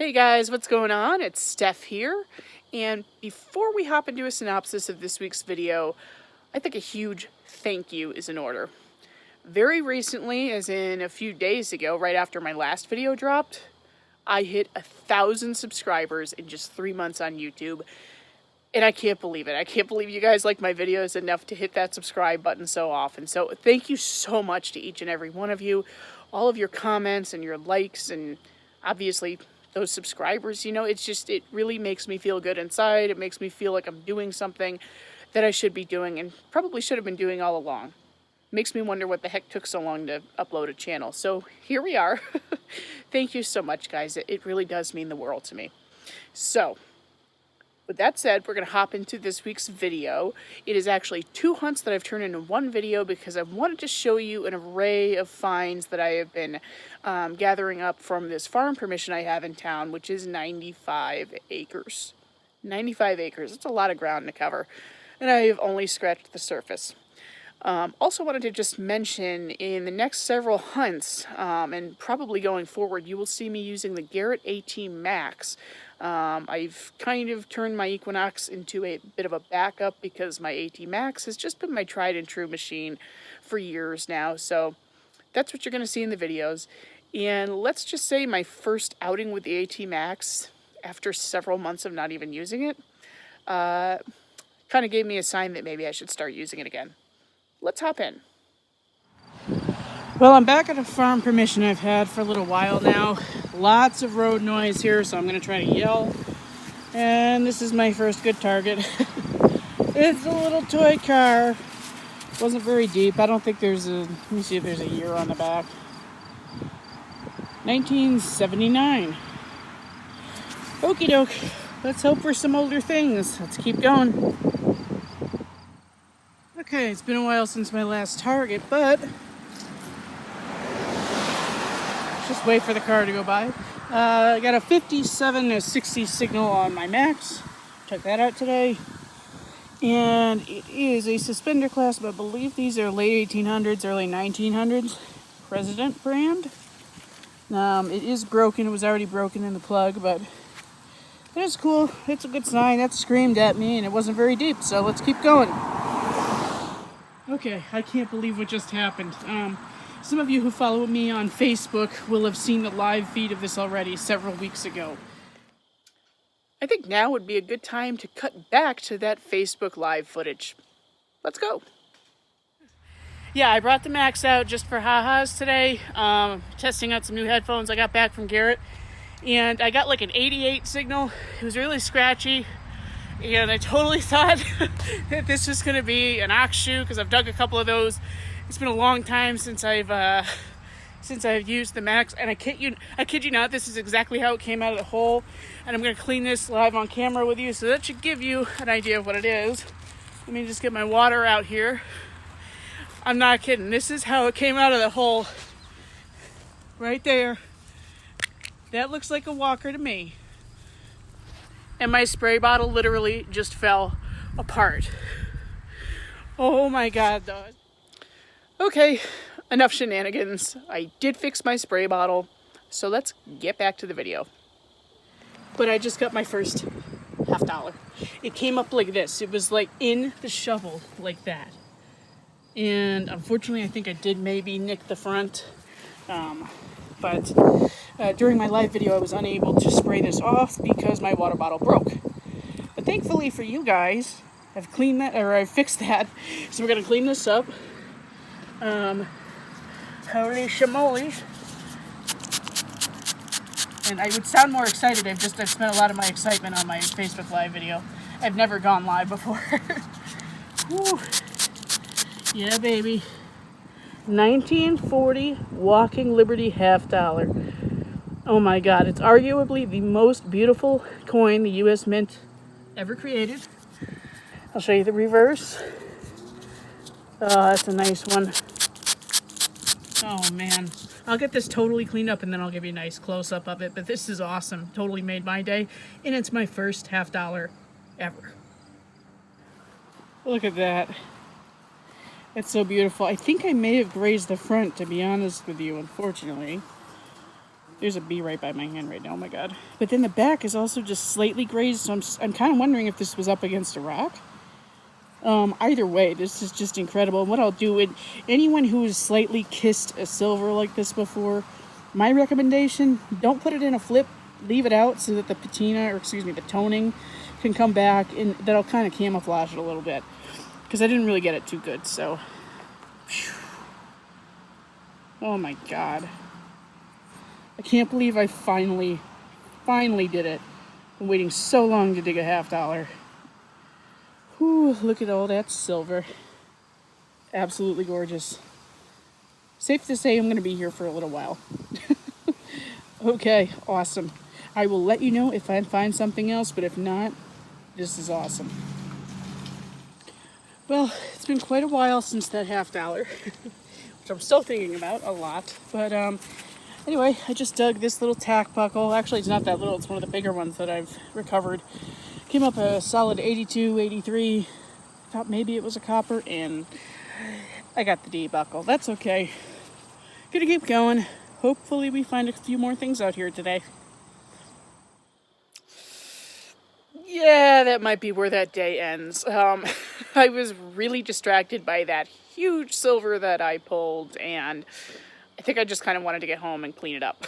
Hey guys, what's going on? It's Steph here, and before we hop into a synopsis of this week's video, I think a huge thank you is in order. Very recently, as in a few days ago, right after my last video dropped, I hit 1,000 subscribers in just 3 months on YouTube, and I can't believe it. I can't believe you guys like my videos enough to hit that subscribe button so often. So thank you so much to each and every one of you, all of your comments and your likes, and obviously those subscribers. You know, it really makes me feel good inside. It makes me feel like I'm doing something that I should be doing and probably should have been doing all along. Makes me wonder what the heck took so long to upload a channel. So here we are. Thank you so much, guys. It really does mean the world to me. So with that said, we're going to hop into this week's video. It is actually 2 hunts that I've turned into one video because I wanted to show you an array of finds that I have been gathering up from this farm permission I have in town, which is 95 acres. 95 acres. It's a lot of ground to cover, and I have only scratched the surface. Also wanted to just mention, in the next several hunts, and probably going forward, you will see me using the Garrett AT Max. I've kind of turned my Equinox into a bit of a backup because my AT Max has just been my tried and true machine for years now. So that's what you're going to see in the videos. And let's just say my first outing with the AT Max, after several months of not even using it, kind of gave me a sign that maybe I should start using it again. Let's hop in. Well, I'm back at a farm permission I've had for a little while now. Lots of road noise here, so I'm going to try to yell. And this is my first good target. It's a little toy car. Wasn't very deep. I don't think there's a... Let me see if there's a year on the back. 1979. Okie doke. Let's hope for some older things. Let's keep going. Okay, it's been a while since my last target, but just wait for the car to go by. I got a 57 to 60 signal on my Max. Took that out today. And it is a suspender class, but I believe these are late 1800s, early 1900s. President brand. It is broken. It was already broken in the plug, but that's cool. It's a good sign. That screamed at me, and it wasn't very deep, so let's keep going. Okay, I can't believe what just happened. Some of you who follow me on Facebook will have seen the live feed of this already several weeks ago. I think now would be a good time to cut back to that Facebook live footage. Let's go. Yeah, I brought the Max out just for ha-has today. Testing out some new headphones I got back from Garrett. And I got like an 88 signal. It was really scratchy. And I totally thought that this was going to be an ox shoe because I've dug a couple of those. It's been a long time since I've used the Max, and I kid you not, this is exactly how it came out of the hole. And I'm going to clean this live on camera with you, so that should give you an idea of what it is. Let me just get my water out here. I'm not kidding. This is how it came out of the hole. Right there. That looks like a walker to me. And my spray bottle literally just fell apart. Oh my God, though. Okay, enough shenanigans. I did fix my spray bottle, so let's get back to the video. But I just got my first $50. It came up like this. It was like in the shovel like that. And unfortunately, I think I did maybe nick the front. But during my live video, I was unable to spray this off because my water bottle broke. But thankfully for you guys, I've cleaned that, or I fixed that. So we're gonna clean this up. Holy shamoles. And I would sound more excited. I've spent a lot of my excitement on my Facebook live video. I've never gone live before. Woo. Yeah, baby. 1940 Walking Liberty $50. Oh my God, it's arguably the most beautiful coin the U.S. Mint ever created. I'll show you the reverse. Oh, that's a nice one. Oh man. I'll get this totally cleaned up and then I'll give you a nice close-up of it, but this is awesome. Totally made my day, and it's my first $50 ever. Look at that. It's so beautiful. I think I may have grazed the front, to be honest with you, unfortunately. There's a bee right by my hand right now, oh my god. But then the back is also just slightly grazed, so I'm kind of wondering if this was up against a rock. Either way, this is just incredible. And what I'll do, with anyone who has slightly kissed a silver like this before, my recommendation, don't put it in a flip, leave it out so that the patina, or excuse me, the toning can come back, and that'll kind of camouflage it a little bit. Because I didn't really get it too good, so. Whew. Oh my god. I can't believe I finally did it. I'm waiting so long to dig a $50. Whew, look at all that silver. Absolutely gorgeous. Safe to say I'm going to be here for a little while. Okay, awesome. I will let you know if I find something else, but if not, this is awesome. Well, it's been quite a while since that $50, which I'm still thinking about a lot. But anyway, I just dug this little tack buckle. Actually, it's not that little. It's one of the bigger ones that I've recovered. Came up a solid 82, 83. Thought maybe it was a copper, and I got the D buckle. That's okay. Gonna keep going. Hopefully we find a few more things out here today. Yeah, that might be where that day ends. I was really distracted by that huge silver that I pulled, and I think I just kind of wanted to get home and clean it up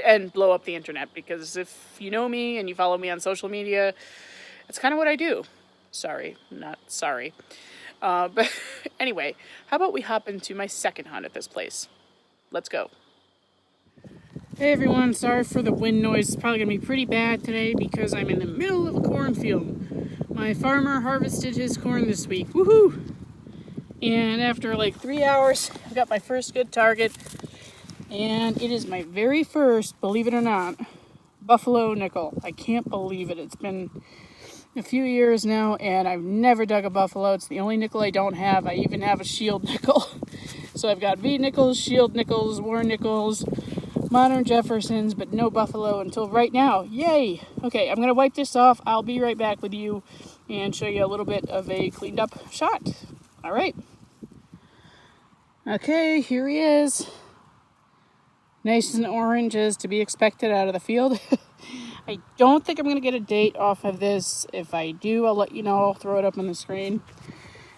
and blow up the internet, because if you know me and you follow me on social media, that's kind of what I do. Sorry, not sorry. But anyway, how about we hop into my second hunt at this place? Let's go. Hey everyone, sorry for the wind noise. It's probably going to be pretty bad today because I'm in the middle of a cornfield. My farmer harvested his corn this week. Woohoo! And after like 3 hours, I got my first good target. And it is my very first, believe it or not, buffalo nickel. I can't believe it. It's been a few years now, and I've never dug a buffalo. It's the only nickel I don't have. I even have a shield nickel. So I've got V nickels, shield nickels, war nickels, modern Jeffersons, but no buffalo until right now. Yay! Okay, I'm going to wipe this off. I'll be right back with you and show you a little bit of a cleaned up shot. All right. Okay, here he is. Nice and orange, as to be expected out of the field. I don't think I'm going to get a date off of this. If I do, I'll let you know. I'll throw it up on the screen.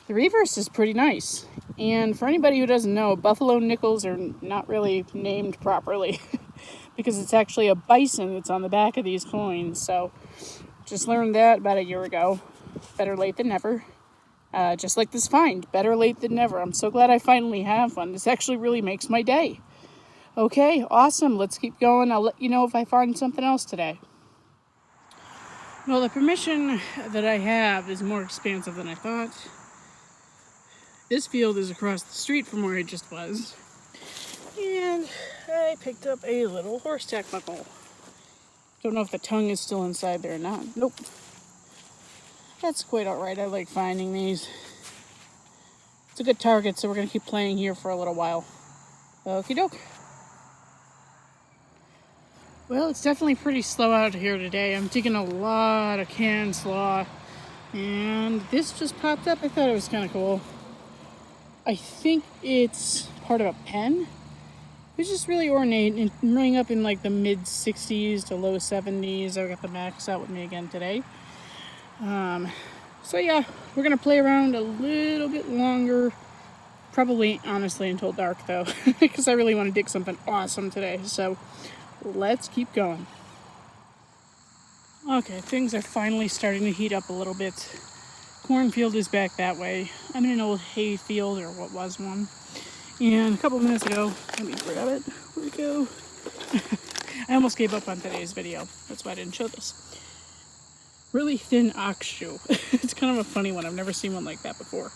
The reverse is pretty nice. And for anybody who doesn't know, buffalo nickels are not really named properly because it's actually a bison that's on the back of these coins. So just learned that about a year ago. Better late than never. Just like this find. Better late than never. I'm so glad I finally have one. This actually really makes my day. Okay, awesome. Let's keep going. I'll let you know if I find something else today. Well, the permission that I have is more expansive than I thought. This field is across the street from where I just was. And I picked up a little horse tack buckle. Don't know if the tongue is still inside there or not. Nope. That's quite alright. I like finding these. It's a good target, so we're going to keep playing here for a little while. Okie doke. Well, it's definitely pretty slow out here today. I'm digging a lot of canned slaw. And this just popped up. I thought it was kind of cool. I think it's part of a pen. It's just really ornate and running up in like the mid 60s to low 70s. I've got the max out with me again today. So yeah, we're going to play around a little bit longer. Probably, honestly, until dark though. Because I really want to dig something awesome today. So let's keep going. Okay, things are finally starting to heat up a little bit. Cornfield is back that way. I'm in an old hay field, or what was one. And a couple of minutes ago, let me grab it. Where'd it go? I almost gave up on today's video. That's why I didn't show this. Really thin ox shoe. It's kind of a funny one. I've never seen one like that before.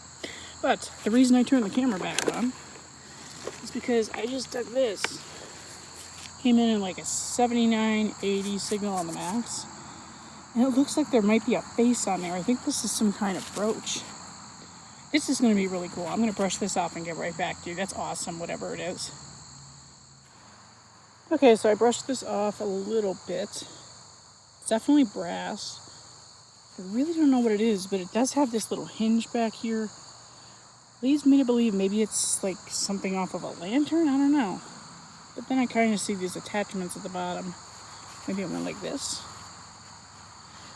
But the reason I turned the camera back on is because I just dug this. Came in like a 79, 80 signal on the max. And it looks like there might be a face on there. I think this is some kind of brooch. This is going to be really cool. I'm going to brush this off and get right back to you. That's awesome, whatever it is. Okay, so I brushed this off a little bit. It's definitely brass. I really don't know what it is, but it does have this little hinge back here. Leads me to believe maybe it's like something off of a lantern. I don't know. But then I kind of see these attachments at the bottom. Maybe it went like this.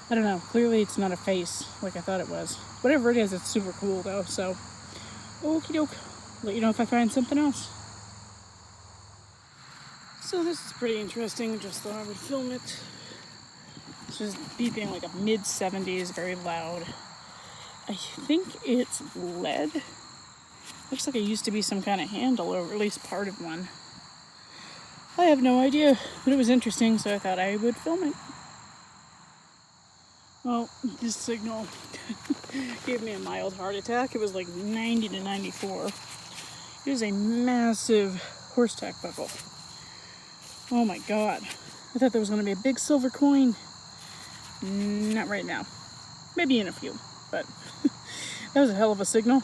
I don't know. Clearly it's not a face like I thought it was. Whatever it is, it's super cool though. So, okie doke. Let you know if I find something else. So this is pretty interesting. Just thought I would film it. It's just beeping like a mid-70s, very loud. I think it's lead. Looks like it used to be some kind of handle, or at least part of one. I have no idea, but it was interesting, so I thought I would film it. Well, this signal gave me a mild heart attack. It was like 90 to 94. It was a massive horse tack buckle. Oh my god. I thought there was going to be a big silver coin. Not right now. Maybe in a few, but that was a hell of a signal.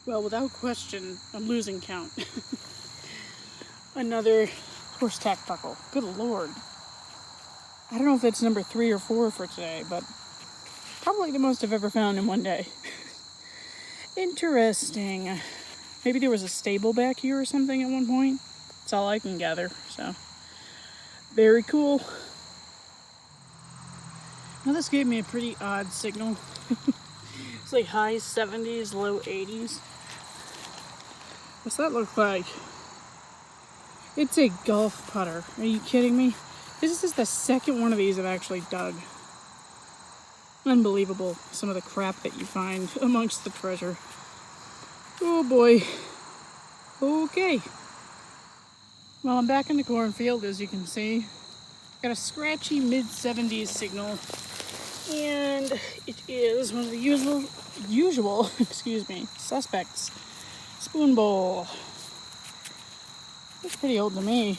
Well, without question, I'm losing count. Another horse tack buckle. Good lord. I don't know if it's number 3 or 4 for today, but probably the most I've ever found in one day. Interesting. Maybe there was a stable back here or something at one point. That's all I can gather, so very cool. Now this gave me a pretty odd signal. It's like high 70s, low 80s. What's that look like? It's a golf putter. Are you kidding me? This is the second one of these I've actually dug. Unbelievable, some of the crap that you find amongst the treasure. Oh boy. Okay. Well, I'm back in the cornfield, as you can see. Got a scratchy mid-70s signal. And it is one of the usual, suspects. Spoon bowl. Looks pretty old to me.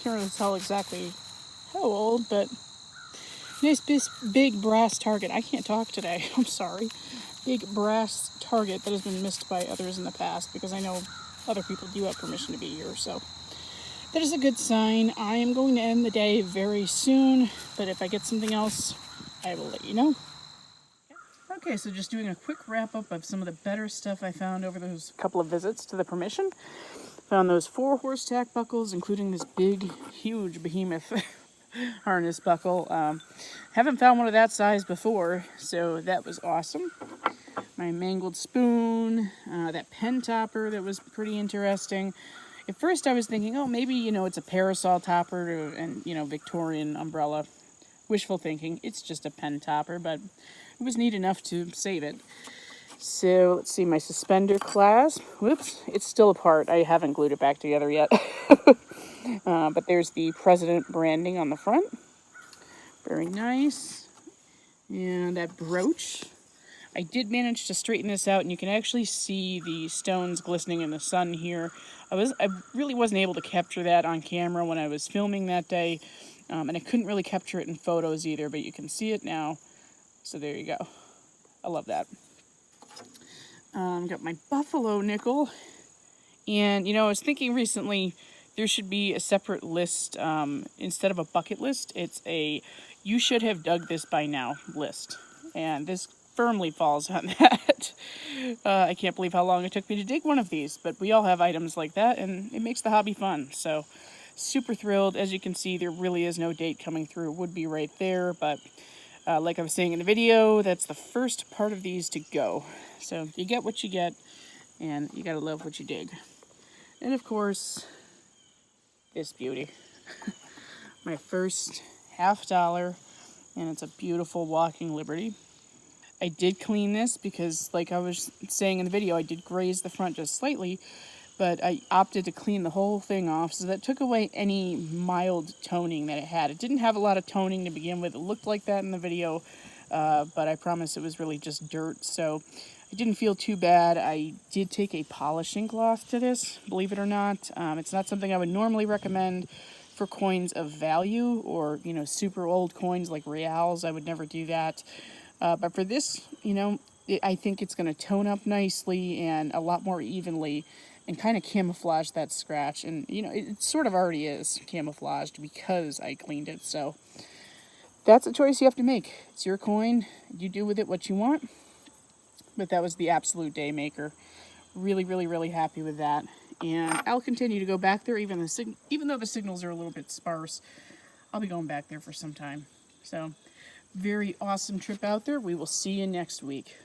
Can't really tell exactly how old, but nice big brass target. I can't talk today. I'm sorry. Big brass target that has been missed by others in the past, because I know other people do have permission to be here, so that is a good sign. I am going to end the day very soon, but if I get something else, I will let you know. Okay, so just doing a quick wrap-up of some of the better stuff I found over those couple of visits to the permission. Found those 4 horse tack buckles, including this big, huge behemoth harness buckle. Haven't found one of that size before, so that was awesome. My mangled spoon, that pen topper that was pretty interesting. At first I was thinking, oh, maybe, it's a parasol topper and, Victorian umbrella. Wishful thinking. It's just a pen topper, but it was neat enough to save it. So let's see, my suspender clasp. Whoops, it's still apart. I haven't glued it back together yet. But there's the President branding on the front. Very nice. And that brooch. I did manage to straighten this out, and you can actually see the stones glistening in the sun here. I really wasn't able to capture that on camera when I was filming that day, and I couldn't really capture it in photos either, but you can see it now. So there you go. I love that. Got my buffalo nickel, and I was thinking recently there should be a separate list. Instead of a bucket list, it's a you should have dug this by now list, and this firmly falls on that. I can't believe how long it took me to dig one of these, but we all have items like that, and it makes the hobby fun. So super thrilled. As you can see, there really is no date coming through. It would be right there, but like I was saying in the video, that's the first part of these to go. So you get what you get, and you gotta love what you dig. And of course, this beauty. My first $50, and it's a beautiful Walking Liberty. I did clean this because, like I was saying in the video, I did graze the front just slightly, but I opted to clean the whole thing off, so that took away any mild toning that it had. It didn't have a lot of toning to begin with. It looked like that in the video, but I promise it was really just dirt, so I didn't feel too bad. I did take a polishing cloth to this, believe it or not. It's not something I would normally recommend for coins of value, or, super old coins like reals. I would never do that. But for this, I think it's going to tone up nicely and a lot more evenly and kind of camouflage that scratch. And, it sort of already is camouflaged because I cleaned it. So that's a choice you have to make. It's your coin. You do with it what you want. But that was the absolute day maker. Really, really, really happy with that. And I'll continue to go back there, even though the signals are a little bit sparse. I'll be going back there for some time. So, very awesome trip out there. We will see you next week.